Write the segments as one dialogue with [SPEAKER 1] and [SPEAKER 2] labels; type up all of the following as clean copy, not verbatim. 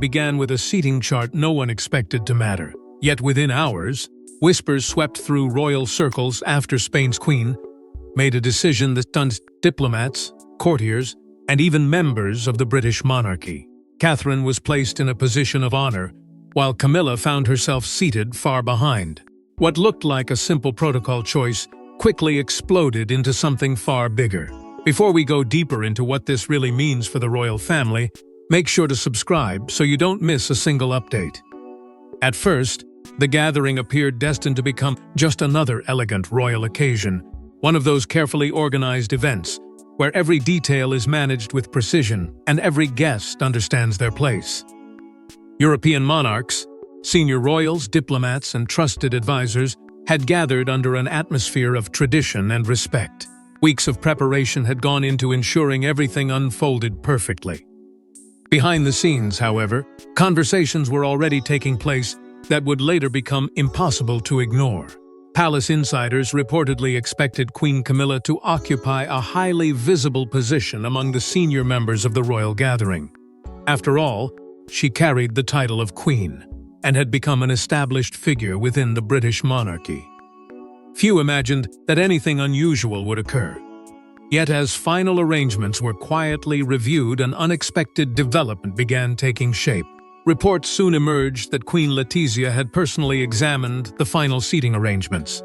[SPEAKER 1] began with a seating chart no one expected to matter. Yet within hours, whispers swept through royal circles after Spain's queen made a decision that stunned diplomats, courtiers, and even members of the British monarchy. Catherine was placed in a position of honor, while Camilla found herself seated far behind. What looked like a simple protocol choice quickly exploded into something far bigger. Before we go deeper into what this really means for the royal family, make sure to subscribe so you don't miss a single update. At first, the gathering appeared destined to become just another elegant royal occasion, one of those carefully organized events where every detail is managed with precision and every guest understands their place. European monarchs, senior royals, diplomats, and trusted advisors had gathered under an atmosphere of tradition and respect. Weeks of preparation had gone into ensuring everything unfolded perfectly. Behind the scenes, however, conversations were already taking place that would later become impossible to ignore. Palace insiders reportedly expected Queen Camilla to occupy a highly visible position among the senior members of the royal gathering. After all, she carried the title of Queen and had become an established figure within the British monarchy. Few imagined that anything unusual would occur. Yet as final arrangements were quietly reviewed, an unexpected development began taking shape. Reports soon emerged that Queen Letizia had personally examined the final seating arrangements.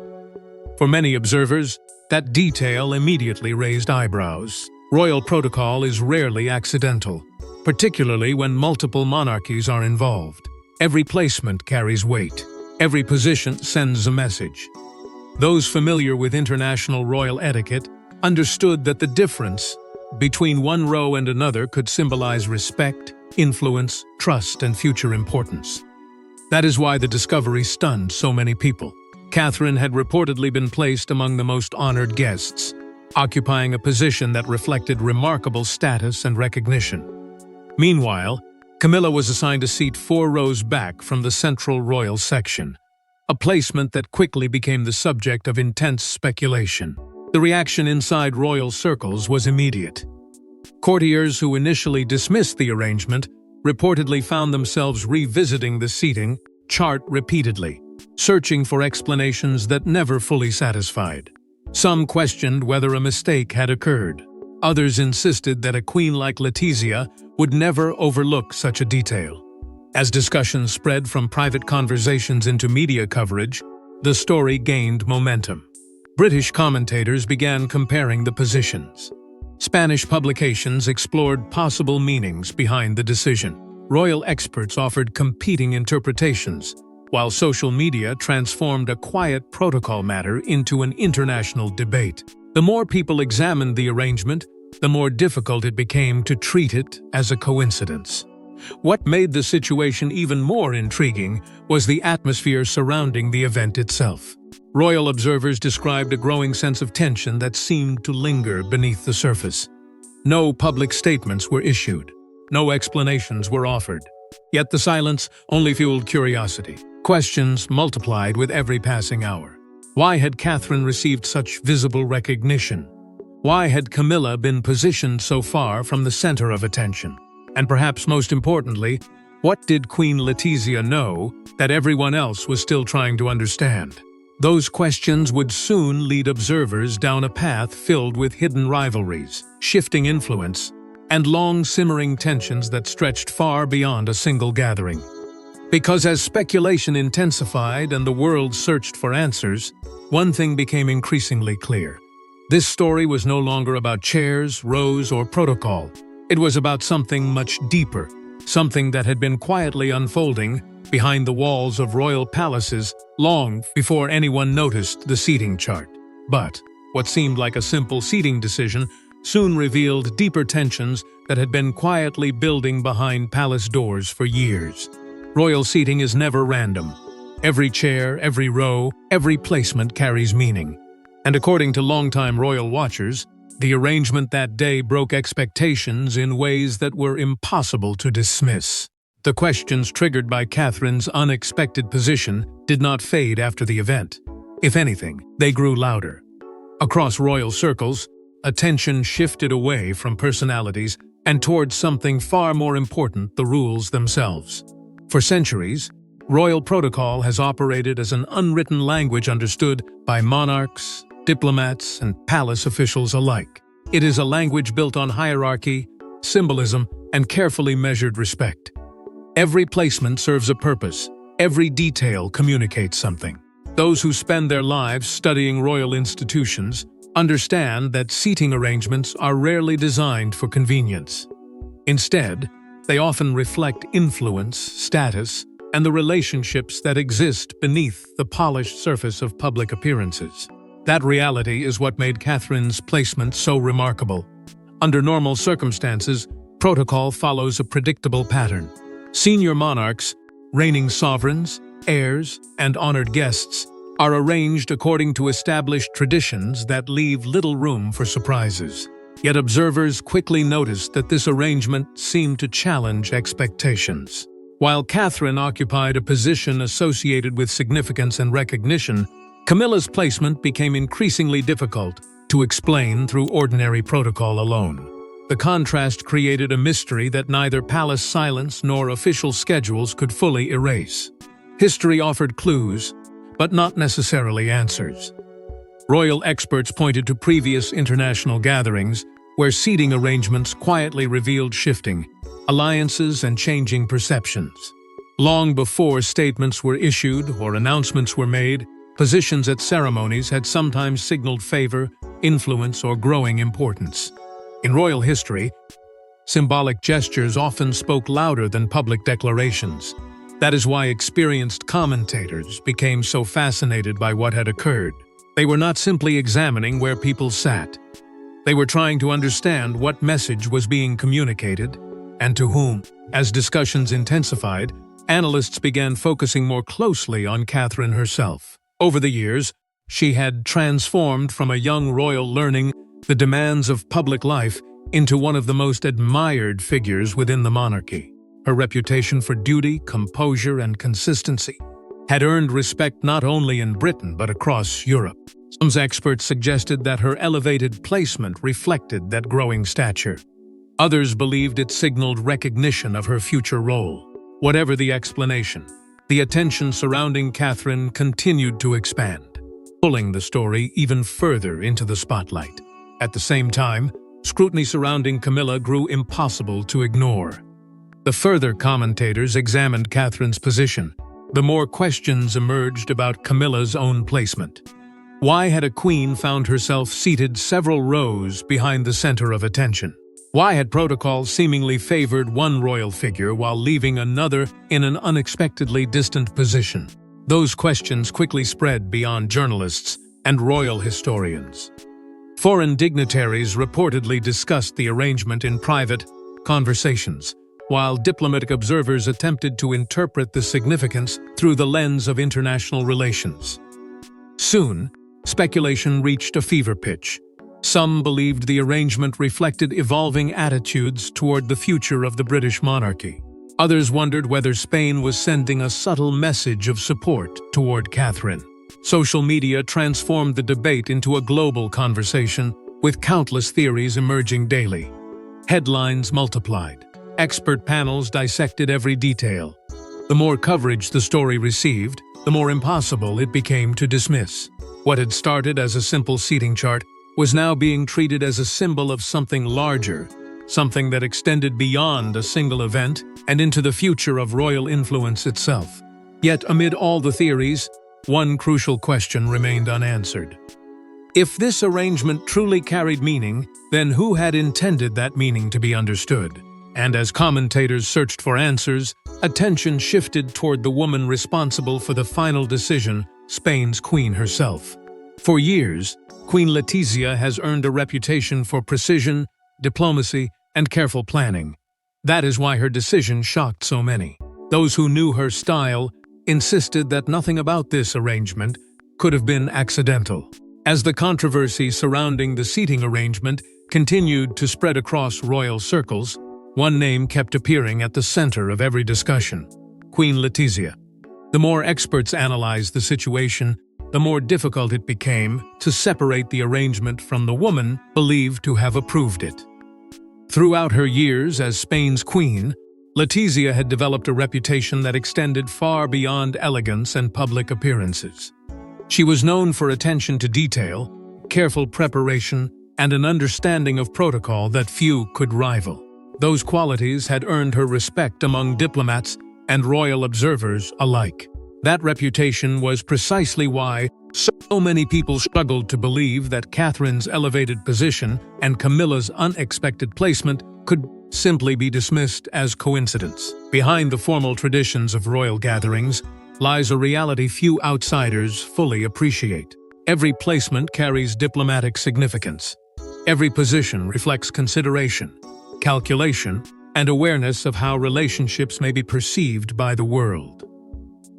[SPEAKER 1] For many observers, that detail immediately raised eyebrows. Royal protocol is rarely accidental, particularly when multiple monarchies are involved. Every placement carries weight. Every position sends a message. Those familiar with international royal etiquette understood that the difference between one row and another could symbolize respect, influence, trust, and future importance. That is why the discovery stunned so many people. Catherine had reportedly been placed among the most honored guests, occupying a position that reflected remarkable status and recognition. Meanwhile, Camilla was assigned a seat 4 rows back from the central royal section, a placement that quickly became the subject of intense speculation. The reaction inside royal circles was immediate. Courtiers who initially dismissed the arrangement reportedly found themselves revisiting the seating chart repeatedly, searching for explanations that never fully satisfied. Some questioned whether a mistake had occurred. Others insisted that a queen like Letizia would never overlook such a detail. As discussions spread from private conversations into media coverage, the story gained momentum. British commentators began comparing the positions. Spanish publications explored possible meanings behind the decision. Royal experts offered competing interpretations, while social media transformed a quiet protocol matter into an international debate. The more people examined the arrangement, the more difficult it became to treat it as a coincidence. What made the situation even more intriguing was the atmosphere surrounding the event itself. Royal observers described a growing sense of tension that seemed to linger beneath the surface. No public statements were issued. No explanations were offered. Yet the silence only fueled curiosity. Questions multiplied with every passing hour. Why had Catherine received such visible recognition? Why had Camilla been positioned so far from the center of attention? And perhaps most importantly, what did Queen Letizia know that everyone else was still trying to understand? Those questions would soon lead observers down a path filled with hidden rivalries, shifting influence, and long-simmering tensions that stretched far beyond a single gathering. Because as speculation intensified and the world searched for answers, one thing became increasingly clear. This story was no longer about chairs, rows, or protocol. It was about something much deeper, something that had been quietly unfolding behind the walls of royal palaces long before anyone noticed the seating chart. But what seemed like a simple seating decision soon revealed deeper tensions that had been quietly building behind palace doors for years. Royal seating is never random. Every chair, every row, every placement carries meaning. And according to longtime royal watchers, the arrangement that day broke expectations in ways that were impossible to dismiss. The questions triggered by Catherine's unexpected position did not fade after the event. If anything, they grew louder. Across royal circles, attention shifted away from personalities and towards something far more important, the rules themselves. For centuries, royal protocol has operated as an unwritten language understood by monarchs, diplomats, and palace officials alike. It is a language built on hierarchy, symbolism, and carefully measured respect. Every placement serves a purpose. Every detail communicates something. Those who spend their lives studying royal institutions understand that seating arrangements are rarely designed for convenience. Instead, they often reflect influence, status, and the relationships that exist beneath the polished surface of public appearances. That reality is what made Catherine's placement so remarkable. Under normal circumstances, protocol follows a predictable pattern. Senior monarchs, reigning sovereigns, heirs, and honored guests are arranged according to established traditions that leave little room for surprises. Yet observers quickly noticed that this arrangement seemed to challenge expectations. While Catherine occupied a position associated with significance and recognition, Camilla's placement became increasingly difficult to explain through ordinary protocol alone. The contrast created a mystery that neither palace silence nor official schedules could fully erase. History offered clues, but not necessarily answers. Royal experts pointed to previous international gatherings where seating arrangements quietly revealed shifting alliances and changing perceptions. Long before statements were issued or announcements were made, positions at ceremonies had sometimes signaled favor, influence, or growing importance. In royal history, symbolic gestures often spoke louder than public declarations. That is why experienced commentators became so fascinated by what had occurred. They were not simply examining where people sat. They were trying to understand what message was being communicated and to whom. As discussions intensified, analysts began focusing more closely on Catherine herself. Over the years, she had transformed from a young royal learning the demands of public life into one of the most admired figures within the monarchy. Her reputation for duty, composure, and consistency had earned respect not only in Britain but across Europe. Some experts suggested that her elevated placement reflected that growing stature. Others believed it signaled recognition of her future role. Whatever the explanation, the attention surrounding Catherine continued to expand, pulling the story even further into the spotlight. At the same time, scrutiny surrounding Camilla grew impossible to ignore. The further commentators examined Catherine's position, the more questions emerged about Camilla's own placement. Why had a queen found herself seated several rows behind the center of attention? Why had protocol seemingly favored one royal figure while leaving another in an unexpectedly distant position? Those questions quickly spread beyond journalists and royal historians. Foreign dignitaries reportedly discussed the arrangement in private conversations, while diplomatic observers attempted to interpret the significance through the lens of international relations. Soon, speculation reached a fever pitch. Some believed the arrangement reflected evolving attitudes toward the future of the British monarchy. Others wondered whether Spain was sending a subtle message of support toward Catherine. Social media transformed the debate into a global conversation, with countless theories emerging daily. Headlines multiplied. Expert panels dissected every detail. The more coverage the story received, the more impossible it became to dismiss. What had started as a simple seating chart was now being treated as a symbol of something larger, something that extended beyond a single event and into the future of royal influence itself. Yet amid all the theories, one crucial question remained unanswered. If this arrangement truly carried meaning, then who had intended that meaning to be understood? And as commentators searched for answers, attention shifted toward the woman responsible for the final decision, Spain's queen herself. For years, Queen Letizia has earned a reputation for precision, diplomacy, and careful planning. That is why her decision shocked so many. Those who knew her style insisted that nothing about this arrangement could have been accidental. As the controversy surrounding the seating arrangement continued to spread across royal circles, one name kept appearing at the center of every discussion: Queen Letizia. The more experts analyzed the situation, the more difficult it became to separate the arrangement from the woman believed to have approved it. Throughout her years as Spain's queen, Letizia had developed a reputation that extended far beyond elegance and public appearances. She was known for attention to detail, careful preparation, and an understanding of protocol that few could rival. Those qualities had earned her respect among diplomats and royal observers alike. That reputation was precisely why so many people struggled to believe that Catherine's elevated position and Camilla's unexpected placement could simply be dismissed as coincidence. Behind the formal traditions of royal gatherings lies a reality few outsiders fully appreciate. Every placement carries diplomatic significance. Every position reflects consideration, calculation, and awareness of how relationships may be perceived by the world.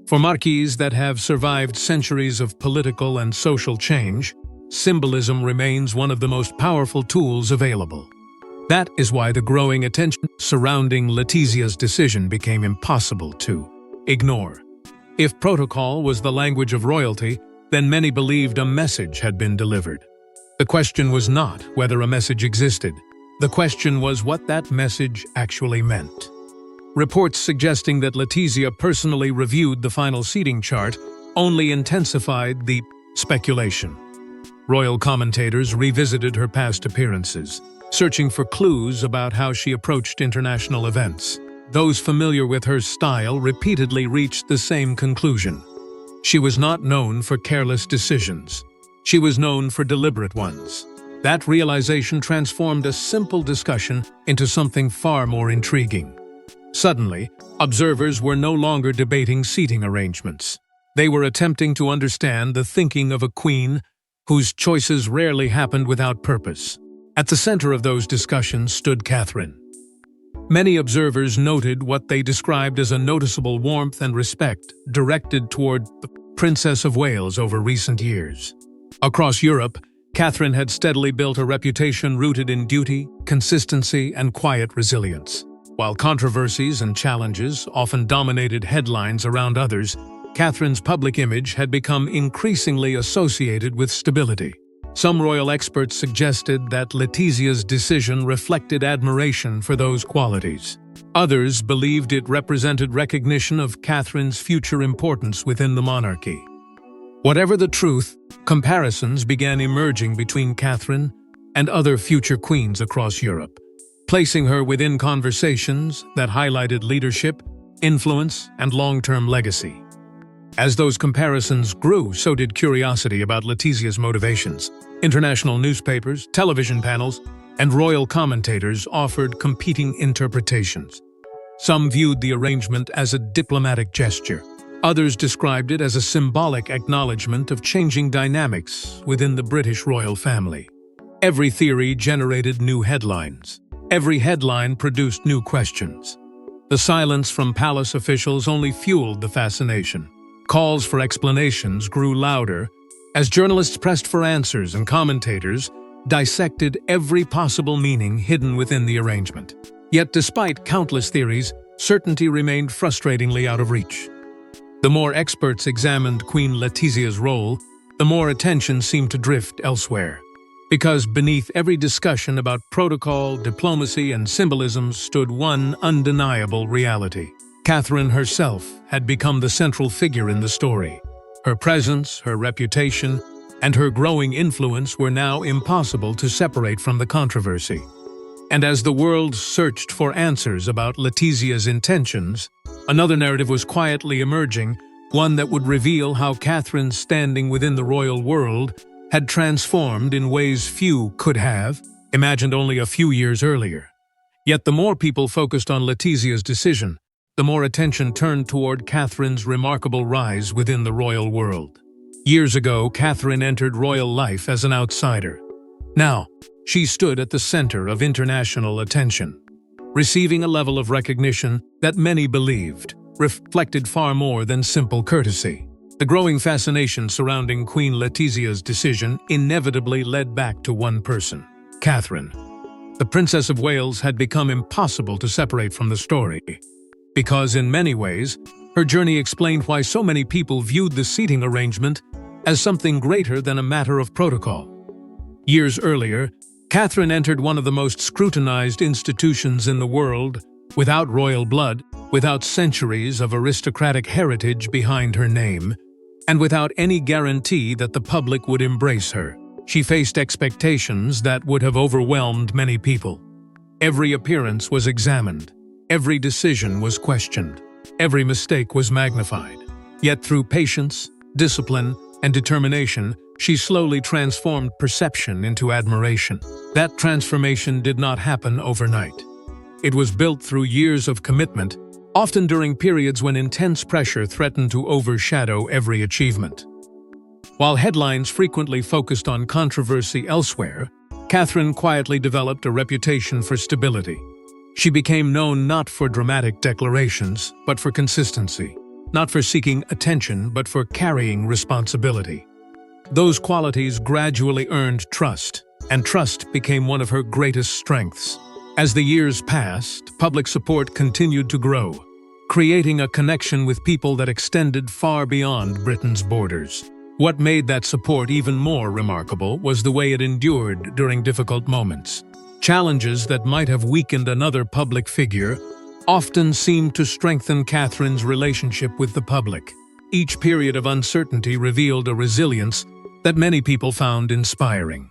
[SPEAKER 1] For monarchies that have survived centuries of political and social change, symbolism remains one of the most powerful tools available. That is why the growing attention surrounding Letizia's decision became impossible to ignore. If protocol was the language of royalty, then many believed a message had been delivered. The question was not whether a message existed. The question was what that message actually meant. Reports suggesting that Letizia personally reviewed the final seating chart only intensified the speculation. Royal commentators revisited her past appearances, searching for clues about how she approached international events. Those familiar with her style repeatedly reached the same conclusion. She was not known for careless decisions. She was known for deliberate ones. That realization transformed a simple discussion into something far more intriguing. Suddenly, observers were no longer debating seating arrangements. They were attempting to understand the thinking of a queen whose choices rarely happened without purpose. At the center of those discussions stood Catherine. Many observers noted what they described as a noticeable warmth and respect directed toward the Princess of Wales over recent years. Across Europe, Catherine had steadily built a reputation rooted in duty, consistency, and quiet resilience. While controversies and challenges often dominated headlines around others, Catherine's public image had become increasingly associated with stability. Some royal experts suggested that Letizia's decision reflected admiration for those qualities. Others believed it represented recognition of Catherine's future importance within the monarchy. Whatever the truth, comparisons began emerging between Catherine and other future queens across Europe, placing her within conversations that highlighted leadership, influence, and long-term legacy. As those comparisons grew, so did curiosity about Letizia's motivations. International newspapers, television panels, and royal commentators offered competing interpretations. Some viewed the arrangement as a diplomatic gesture. Others described it as a symbolic acknowledgement of changing dynamics within the British royal family. Every theory generated new headlines. Every headline produced new questions. The silence from palace officials only fueled the fascination. Calls for explanations grew louder as journalists pressed for answers and commentators dissected every possible meaning hidden within the arrangement. Yet despite countless theories, certainty remained frustratingly out of reach. The more experts examined Queen Letizia's role, the more attention seemed to drift elsewhere. Because beneath every discussion about protocol, diplomacy, and symbolism stood one undeniable reality. Catherine herself had become the central figure in the story. Her presence, her reputation, and her growing influence were now impossible to separate from the controversy. And as the world searched for answers about Letizia's intentions, another narrative was quietly emerging, one that would reveal how Catherine's standing within the royal world had transformed in ways few could have imagined only a few years earlier. Yet the more people focused on Letizia's decision, the more attention turned toward Catherine's remarkable rise within the royal world. Years ago, Catherine entered royal life as an outsider. Now, she stood at the center of international attention, receiving a level of recognition that many believed reflected far more than simple courtesy. The growing fascination surrounding Queen Letizia's decision inevitably led back to one person, Catherine. The Princess of Wales had become impossible to separate from the story, because in many ways, her journey explained why so many people viewed the seating arrangement as something greater than a matter of protocol. Years earlier, Catherine entered one of the most scrutinized institutions in the world, without royal blood, without centuries of aristocratic heritage behind her name, and without any guarantee that the public would embrace her. She faced expectations that would have overwhelmed many people. Every appearance was examined. Every decision was questioned. Every mistake was magnified. Yet through patience, discipline, and determination, she slowly transformed perception into admiration. That transformation did not happen overnight. It was built through years of commitment, often during periods when intense pressure threatened to overshadow every achievement. While headlines frequently focused on controversy elsewhere, Catherine quietly developed a reputation for stability. She became known not for dramatic declarations, but for consistency, not for seeking attention, but for carrying responsibility. Those qualities gradually earned trust, and trust became one of her greatest strengths. As the years passed, public support continued to grow, creating a connection with people that extended far beyond Britain's borders. What made that support even more remarkable was the way it endured during difficult moments. Challenges that might have weakened another public figure often seemed to strengthen Catherine's relationship with the public. Each period of uncertainty revealed a resilience that many people found inspiring.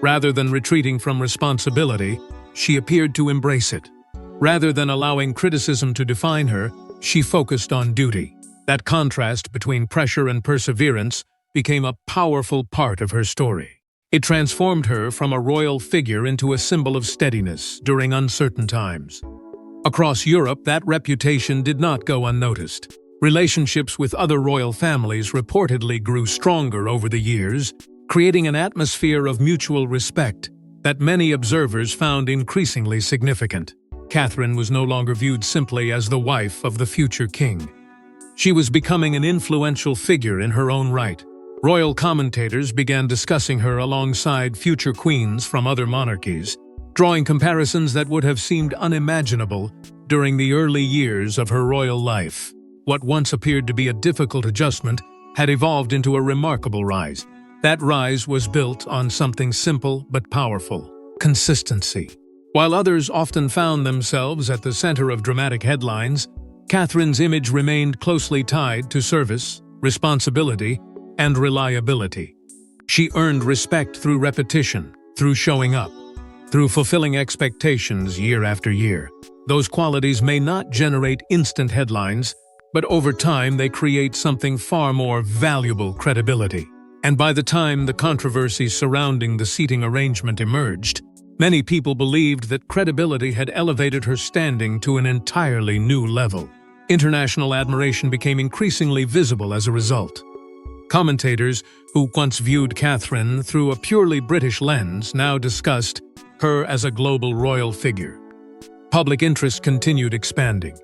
[SPEAKER 1] Rather than retreating from responsibility, she appeared to embrace it. Rather than allowing criticism to define her, she focused on duty. That contrast between pressure and perseverance became a powerful part of her story. It transformed her from a royal figure into a symbol of steadiness during uncertain times. Across Europe, that reputation did not go unnoticed. Relationships with other royal families reportedly grew stronger over the years, creating an atmosphere of mutual respect that many observers found increasingly significant. Catherine was no longer viewed simply as the wife of the future king. She was becoming an influential figure in her own right. Royal commentators began discussing her alongside future queens from other monarchies, drawing comparisons that would have seemed unimaginable during the early years of her royal life. What once appeared to be a difficult adjustment had evolved into a remarkable rise. That rise was built on something simple but powerful: consistency. While others often found themselves at the center of dramatic headlines, Catherine's image remained closely tied to service, responsibility, and reliability. She earned respect through repetition, through showing up, through fulfilling expectations year after year. Those qualities may not generate instant headlines, but over time they create something far more valuable: credibility. And by the time the controversy surrounding the seating arrangement emerged, many people believed that credibility had elevated her standing to an entirely new level. International admiration became increasingly visible as a result. Commentators who once viewed Catherine through a purely British lens now discussed her as a global royal figure. Public interest continued expanding.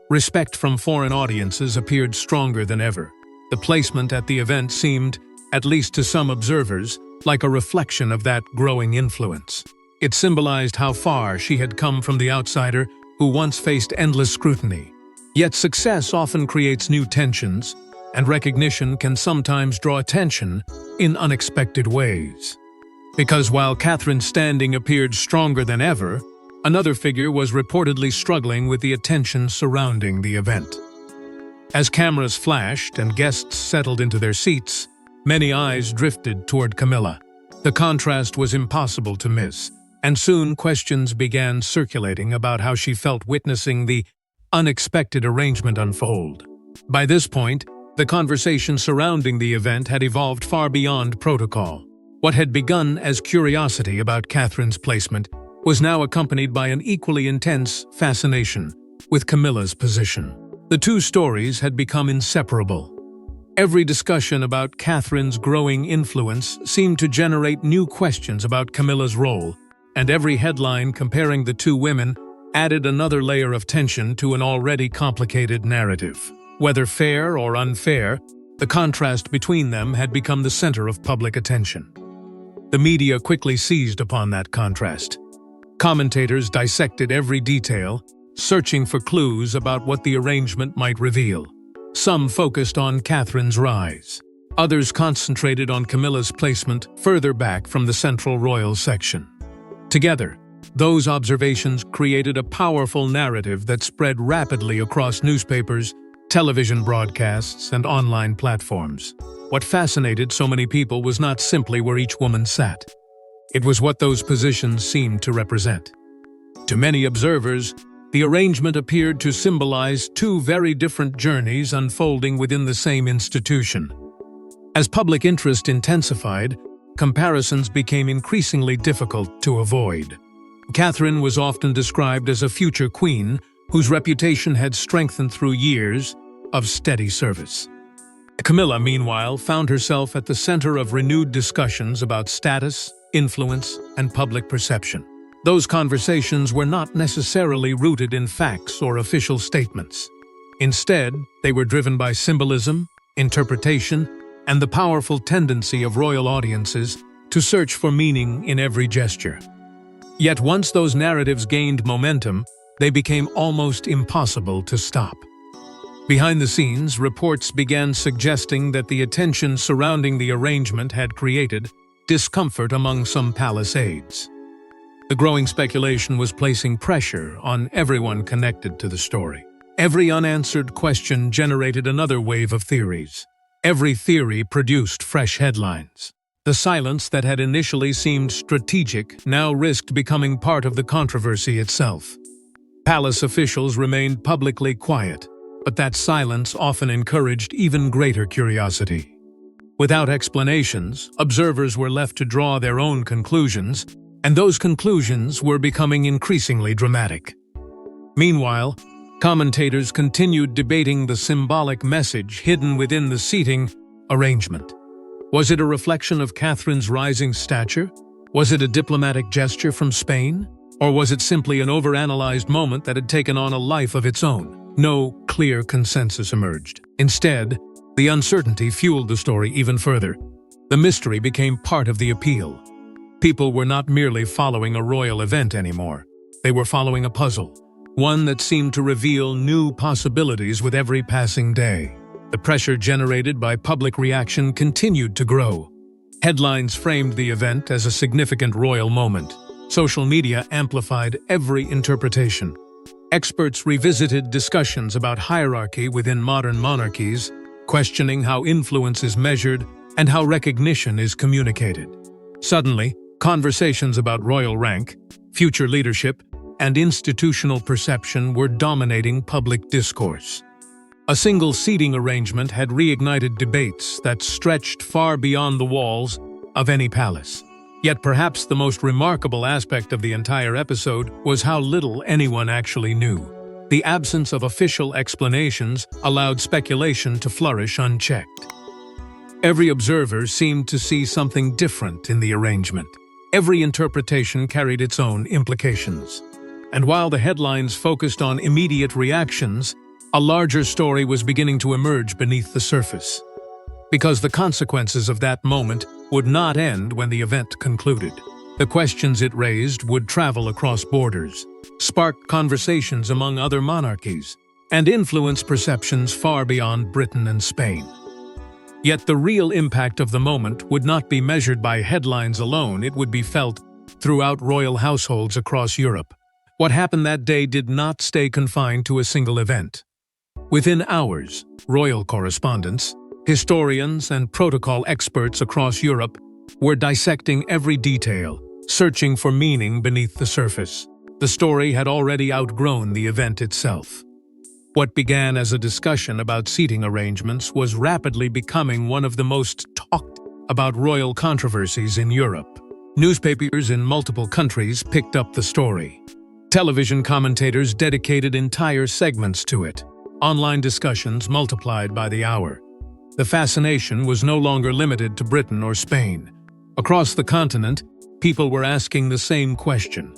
[SPEAKER 1] Respect from foreign audiences appeared stronger than ever. The placement at the event seemed, at least to some observers, like a reflection of that growing influence. It symbolized how far she had come from the outsider who once faced endless scrutiny. Yet success often creates new tensions, and recognition can sometimes draw attention in unexpected ways. Because while Catherine's standing appeared stronger than ever, another figure was reportedly struggling with the attention surrounding the event. As cameras flashed and guests settled into their seats, many eyes drifted toward Camilla. The contrast was impossible to miss, and soon questions began circulating about how she felt witnessing the unexpected arrangement unfold. By this point, the conversation surrounding the event had evolved far beyond protocol. What had begun as curiosity about Catherine's placement was now accompanied by an equally intense fascination with Camilla's position. The two stories had become inseparable. Every discussion about Catherine's growing influence seemed to generate new questions about Camilla's role, and every headline comparing the two women added another layer of tension to an already complicated narrative. Whether fair or unfair, the contrast between them had become the center of public attention. The media quickly seized upon that contrast. Commentators dissected every detail, searching for clues about what the arrangement might reveal. Some focused on Catherine's rise. Others concentrated on Camilla's placement further back from the central royal section. Together, those observations created a powerful narrative that spread rapidly across newspapers, television broadcasts, and online platforms. What fascinated so many people was not simply where each woman sat. It was what those positions seemed to represent. To many observers, the arrangement appeared to symbolize two very different journeys unfolding within the same institution. As public interest intensified, comparisons became increasingly difficult to avoid. Catherine was often described as a future queen whose reputation had strengthened through years of steady service. Camilla, meanwhile, found herself at the center of renewed discussions about status, influence, and public perception. Those conversations were not necessarily rooted in facts or official statements. Instead, they were driven by symbolism, interpretation, and the powerful tendency of royal audiences to search for meaning in every gesture. Yet once those narratives gained momentum, they became almost impossible to stop. Behind the scenes, reports began suggesting that the attention surrounding the arrangement had created discomfort among some palace aides. The growing speculation was placing pressure on everyone connected to the story. Every unanswered question generated another wave of theories. Every theory produced fresh headlines. The silence that had initially seemed strategic now risked becoming part of the controversy itself. Palace officials remained publicly quiet, but that silence often encouraged even greater curiosity. Without explanations, observers were left to draw their own conclusions, and those conclusions were becoming increasingly dramatic. Meanwhile, commentators continued debating the symbolic message hidden within the seating arrangement. Was it a reflection of Catherine's rising stature? Was it a diplomatic gesture from Spain? Or was it simply an overanalyzed moment that had taken on a life of its own? No clear consensus emerged. Instead, the uncertainty fueled the story even further. The mystery became part of the appeal. People were not merely following a royal event anymore. They were following a puzzle, one that seemed to reveal new possibilities with every passing day. The pressure generated by public reaction continued to grow. Headlines framed the event as a significant royal moment. Social media amplified every interpretation. Experts revisited discussions about hierarchy within modern monarchies, questioning how influence is measured and how recognition is communicated. Suddenly, conversations about royal rank, future leadership, and institutional perception were dominating public discourse. A single seating arrangement had reignited debates that stretched far beyond the walls of any palace. Yet perhaps the most remarkable aspect of the entire episode was how little anyone actually knew. The absence of official explanations allowed speculation to flourish unchecked. Every observer seemed to see something different in the arrangement. Every interpretation carried its own implications. And while the headlines focused on immediate reactions, a larger story was beginning to emerge beneath the surface. Because the consequences of that moment would not end when the event concluded. The questions it raised would travel across borders, spark conversations among other monarchies, and influence perceptions far beyond Britain and Spain. Yet the real impact of the moment would not be measured by headlines alone. It would be felt throughout royal households across Europe. What happened that day did not stay confined to a single event. Within hours, royal correspondents, historians, and protocol experts across Europe were dissecting every detail, searching for meaning beneath the surface. The story had already outgrown the event itself. What began as a discussion about seating arrangements was rapidly becoming one of the most talked about royal controversies in Europe. Newspapers in multiple countries picked up the story. Television commentators dedicated entire segments to it. Online discussions multiplied by the hour. The fascination was no longer limited to Britain or Spain. Across the continent, people were asking the same question.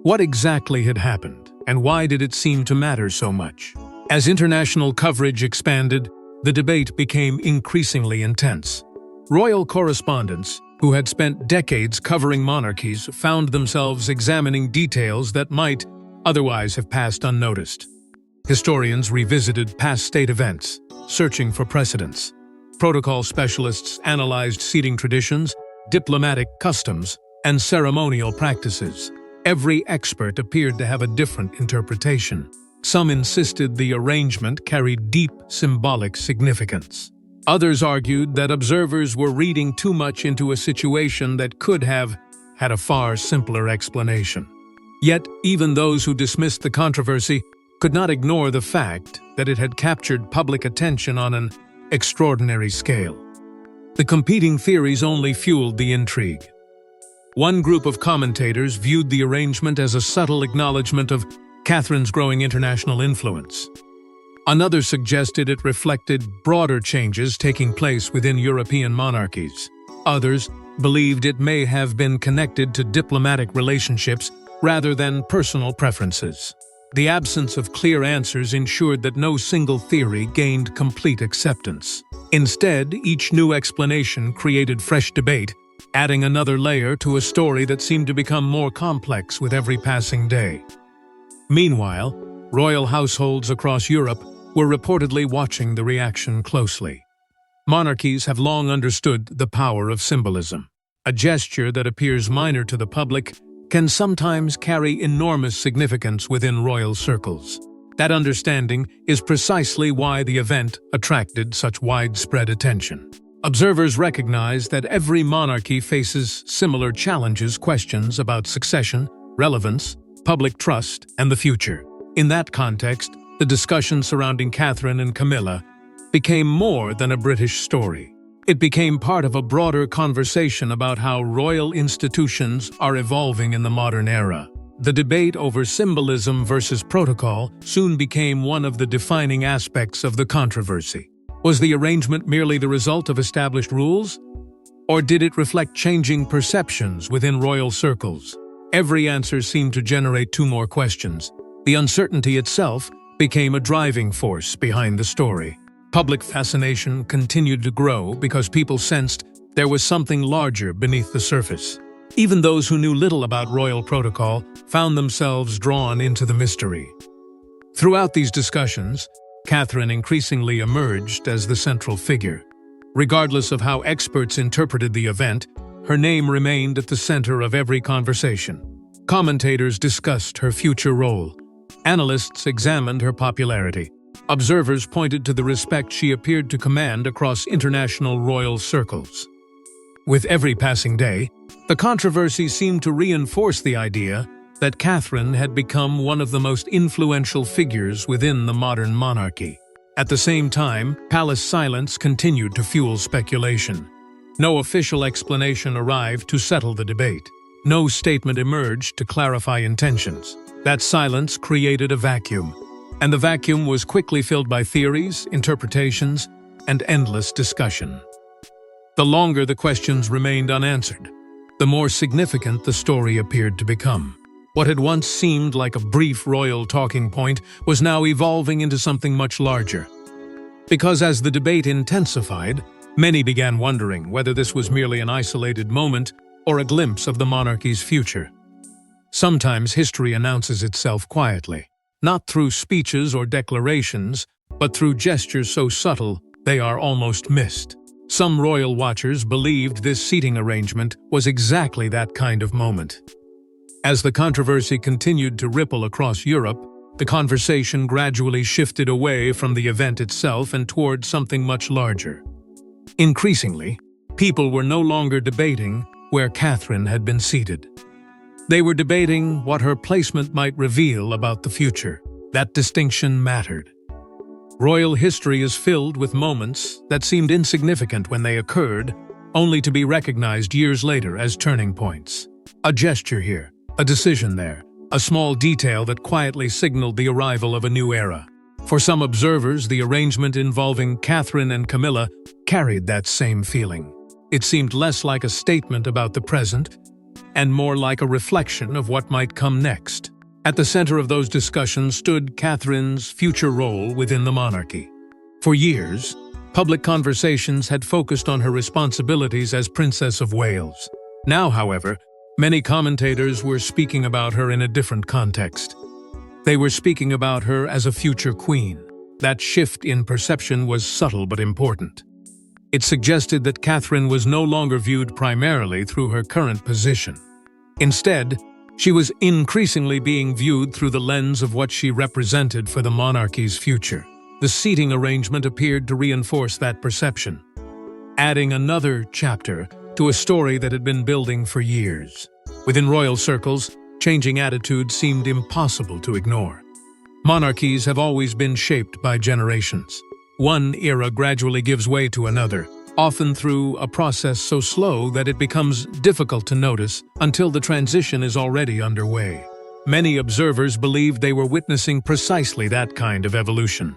[SPEAKER 1] What exactly had happened, and why did it seem to matter so much? As international coverage expanded, the debate became increasingly intense. Royal correspondents, who had spent decades covering monarchies, found themselves examining details that might otherwise have passed unnoticed. Historians revisited past state events, searching for precedents. Protocol specialists analyzed seating traditions, diplomatic customs, and ceremonial practices. Every expert appeared to have a different interpretation. Some insisted the arrangement carried deep symbolic significance. Others argued that observers were reading too much into a situation that could have had a far simpler explanation. Yet, even those who dismissed the controversy could not ignore the fact that it had captured public attention on an extraordinary scale. The competing theories only fueled the intrigue. One group of commentators viewed the arrangement as a subtle acknowledgement of Catherine's growing international influence. Another suggested it reflected broader changes taking place within European monarchies. Others believed it may have been connected to diplomatic relationships rather than personal preferences. The absence of clear answers ensured that no single theory gained complete acceptance. Instead, each new explanation created fresh debate, adding another layer to a story that seemed to become more complex with every passing day. Meanwhile, royal households across Europe were reportedly watching the reaction closely. Monarchies have long understood the power of symbolism. A gesture that appears minor to the public can sometimes carry enormous significance within royal circles. That understanding is precisely why the event attracted such widespread attention. Observers recognize that every monarchy faces similar challenges, questions about succession, relevance, public trust, and the future. In that context, the discussion surrounding Catherine and Camilla became more than a British story. It became part of a broader conversation about how royal institutions are evolving in the modern era. The debate over symbolism versus protocol soon became one of the defining aspects of the controversy. Was the arrangement merely the result of established rules? Or did it reflect changing perceptions within royal circles? Every answer seemed to generate two more questions. The uncertainty itself became a driving force behind the story. Public fascination continued to grow because people sensed there was something larger beneath the surface. Even those who knew little about royal protocol found themselves drawn into the mystery. Throughout these discussions, Catherine increasingly emerged as the central figure. Regardless of how experts interpreted the event, her name remained at the center of every conversation. Commentators discussed her future role. Analysts examined her popularity. Observers pointed to the respect she appeared to command across international royal circles. With every passing day, the controversy seemed to reinforce the idea that Catherine had become one of the most influential figures within the modern monarchy. At the same time, palace silence continued to fuel speculation. No official explanation arrived to settle the debate. No statement emerged to clarify intentions. That silence created a vacuum, and the vacuum was quickly filled by theories, interpretations, and endless discussion. The longer the questions remained unanswered, the more significant the story appeared to become. What had once seemed like a brief royal talking point was now evolving into something much larger. Because as the debate intensified, many began wondering whether this was merely an isolated moment or a glimpse of the monarchy's future. Sometimes history announces itself quietly, not through speeches or declarations, but through gestures so subtle they are almost missed. Some royal watchers believed this seating arrangement was exactly that kind of moment. As the controversy continued to ripple across Europe, the conversation gradually shifted away from the event itself and toward something much larger. Increasingly, people were no longer debating where Catherine had been seated. They were debating what her placement might reveal about the future. That distinction mattered. Royal history is filled with moments that seemed insignificant when they occurred, only to be recognized years later as turning points. A gesture here, a decision there, a small detail that quietly signaled the arrival of a new era. For some observers, the arrangement involving Catherine and Camilla carried that same feeling. It seemed less like a statement about the present and more like a reflection of what might come next. At the center of those discussions stood Catherine's future role within the monarchy. For years, public conversations had focused on her responsibilities as Princess of Wales. Now, however, many commentators were speaking about her in a different context. They were speaking about her as a future queen. That shift in perception was subtle but important. It suggested that Catherine was no longer viewed primarily through her current position. Instead, she was increasingly being viewed through the lens of what she represented for the monarchy's future. The seating arrangement appeared to reinforce that perception, adding another chapter to a story that had been building for years. Within royal circles, changing attitudes seemed impossible to ignore. Monarchies have always been shaped by generations. One era gradually gives way to another, often through a process so slow that it becomes difficult to notice until the transition is already underway. Many observers believed they were witnessing precisely that kind of evolution.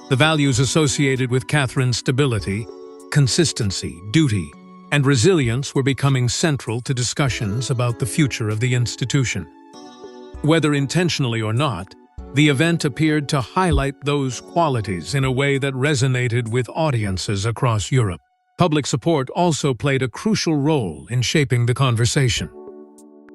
[SPEAKER 1] The values associated with Catherine's stability, consistency, duty, and resilience were becoming central to discussions about the future of the institution. Whether intentionally or not, the event appeared to highlight those qualities in a way that resonated with audiences across Europe. Public support also played a crucial role in shaping the conversation.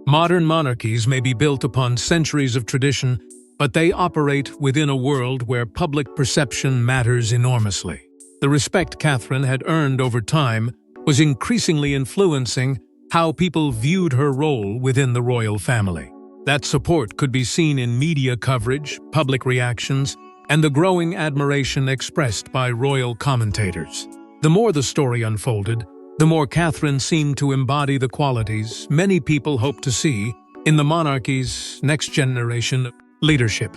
[SPEAKER 1] Modern monarchies may be built upon centuries of tradition, but they operate within a world where public perception matters enormously. The respect Catherine had earned over time was increasingly influencing how people viewed her role within the royal family. That support could be seen in media coverage, public reactions, and the growing admiration expressed by royal commentators. The more the story unfolded, the more Catherine seemed to embody the qualities many people hoped to see in the monarchy's next generation of leadership.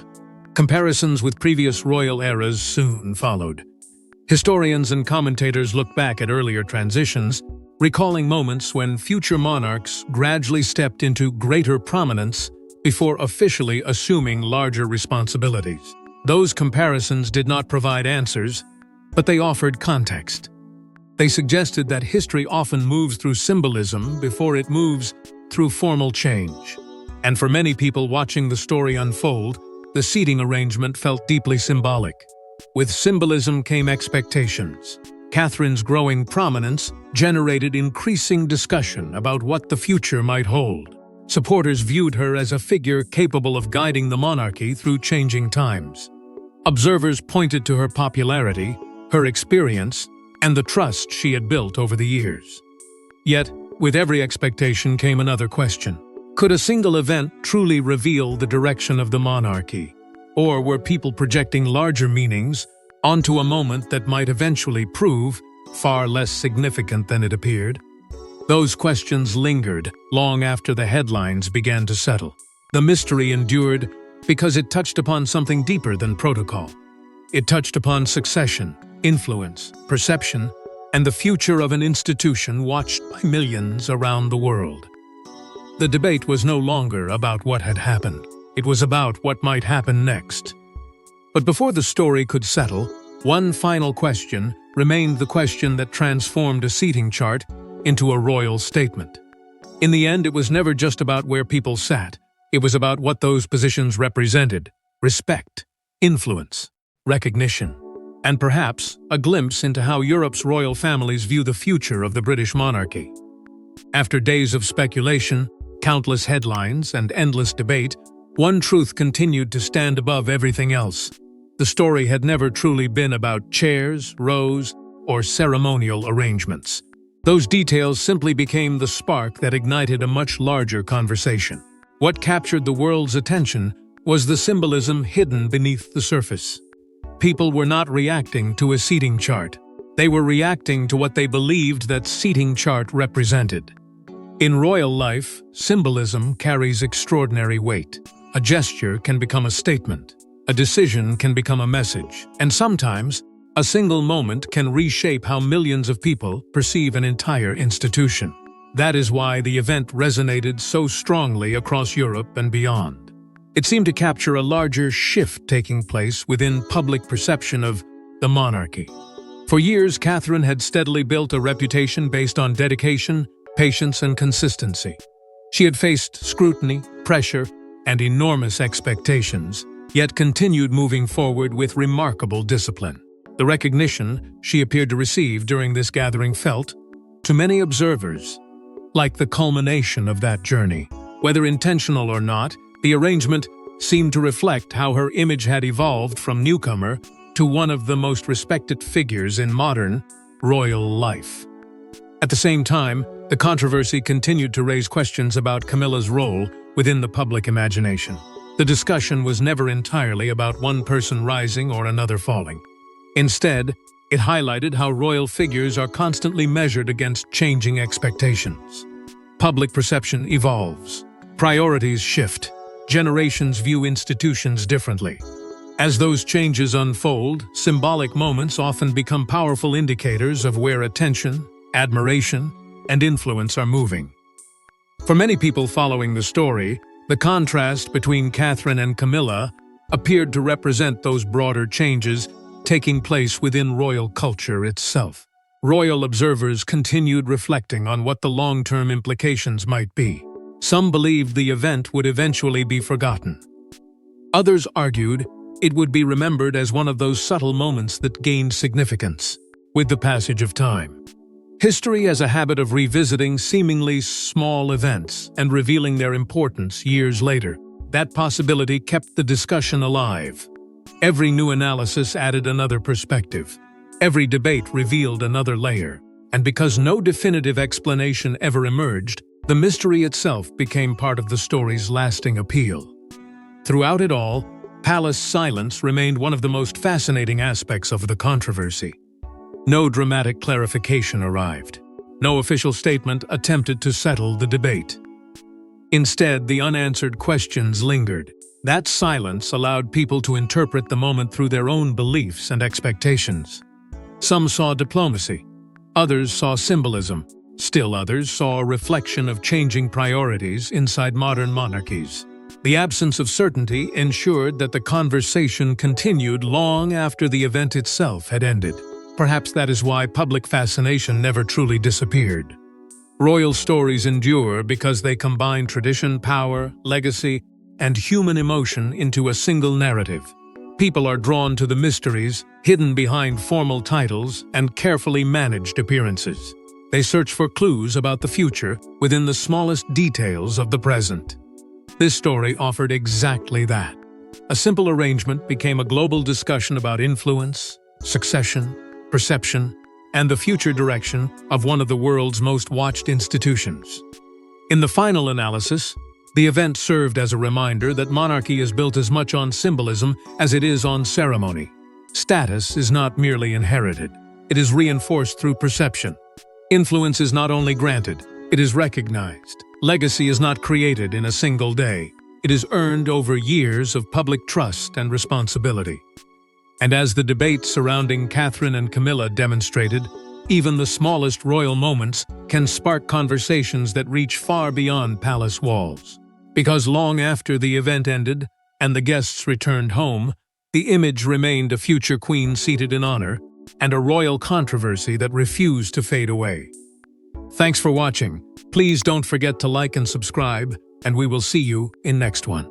[SPEAKER 1] Comparisons with previous royal eras soon followed. Historians and commentators look back at earlier transitions, recalling moments when future monarchs gradually stepped into greater prominence before officially assuming larger responsibilities. Those comparisons did not provide answers, but they offered context. They suggested that history often moves through symbolism before it moves through formal change. And for many people watching the story unfold, the seating arrangement felt deeply symbolic. With symbolism came expectations. Catherine's growing prominence generated increasing discussion about what the future might hold. Supporters viewed her as a figure capable of guiding the monarchy through changing times. Observers pointed to her popularity, her experience, and the trust she had built over the years. Yet, with every expectation came another question. Could a single event truly reveal the direction of the monarchy? Or were people projecting larger meanings onto a moment that might eventually prove far less significant than it appeared? Those questions lingered long after the headlines began to settle. The mystery endured because it touched upon something deeper than protocol. It touched upon succession, influence, perception, and the future of an institution watched by millions around the world. The debate was no longer about what had happened. It was about what might happen next. But before the story could settle, one final question remained, the question that transformed a seating chart into a royal statement. In the end, it was never just about where people sat. It was about what those positions represented: respect, influence, recognition, and perhaps a glimpse into how Europe's royal families view the future of the British monarchy. After days of speculation, countless headlines, and endless debate, one truth continued to stand above everything else. The story had never truly been about chairs, rows, or ceremonial arrangements. Those details simply became the spark that ignited a much larger conversation. What captured the world's attention was the symbolism hidden beneath the surface. People were not reacting to a seating chart. They were reacting to what they believed that seating chart represented. In royal life, symbolism carries extraordinary weight. A gesture can become a statement. A decision can become a message. And sometimes, a single moment can reshape how millions of people perceive an entire institution. That is why the event resonated so strongly across Europe and beyond. It seemed to capture a larger shift taking place within public perception of the monarchy. For years, Catherine had steadily built a reputation based on dedication, patience, and consistency. She had faced scrutiny, pressure, and enormous expectations, yet continued moving forward with remarkable discipline. The recognition she appeared to receive during this gathering felt, to many observers, like the culmination of that journey. Whether intentional or not, the arrangement seemed to reflect how her image had evolved from newcomer to one of the most respected figures in modern royal life. At the same time, The controversy continued to raise questions about Camilla's role within the public imagination. The discussion was never entirely about one person rising or another falling. Instead, it highlighted how royal figures are constantly measured against changing expectations. Public perception evolves. Priorities shift. Generations view institutions differently. As those changes unfold, symbolic moments often become powerful indicators of where attention, admiration, and influence are moving. For many people following the story, the contrast between Catherine and Camilla appeared to represent those broader changes taking place within royal culture itself. Royal observers continued reflecting on what the long-term implications might be. Some believed the event would eventually be forgotten. Others argued it would be remembered as one of those subtle moments that gained significance with the passage of time. History has a habit of revisiting seemingly small events and revealing their importance years later. That possibility kept the discussion alive. Every new analysis added another perspective. Every debate revealed another layer. And because no definitive explanation ever emerged, the mystery itself became part of the story's lasting appeal. Throughout it all, palace silence remained one of the most fascinating aspects of the controversy. No dramatic clarification arrived. No official statement attempted to settle the debate. Instead, the unanswered questions lingered. That silence allowed people to interpret the moment through their own beliefs and expectations. Some saw diplomacy. Others saw symbolism. Still others saw a reflection of changing priorities inside modern monarchies. The absence of certainty ensured that the conversation continued long after the event itself had ended. Perhaps that is why public fascination never truly disappeared. Royal stories endure because they combine tradition, power, legacy, and human emotion into a single narrative. People are drawn to the mysteries hidden behind formal titles and carefully managed appearances. They search for clues about the future within the smallest details of the present. This story offered exactly that. A simple arrangement became a global discussion about influence, succession, perception, and the future direction of one of the world's most watched institutions. In the final analysis, the event served as a reminder that monarchy is built as much on symbolism as it is on ceremony. Status is not merely inherited, it is reinforced through perception. Influence is not only granted, it is recognized. Legacy is not created in a single day. It is earned over years of public trust and responsibility. And as the debate surrounding Catherine and Camilla demonstrated, even the smallest royal moments can spark conversations that reach far beyond palace walls. Because long after the event ended and the guests returned home, the image remained a future queen seated in honor and a royal controversy that refused to fade away. Thanks for watching. Please don't forget to like and subscribe, and we will see you in next one.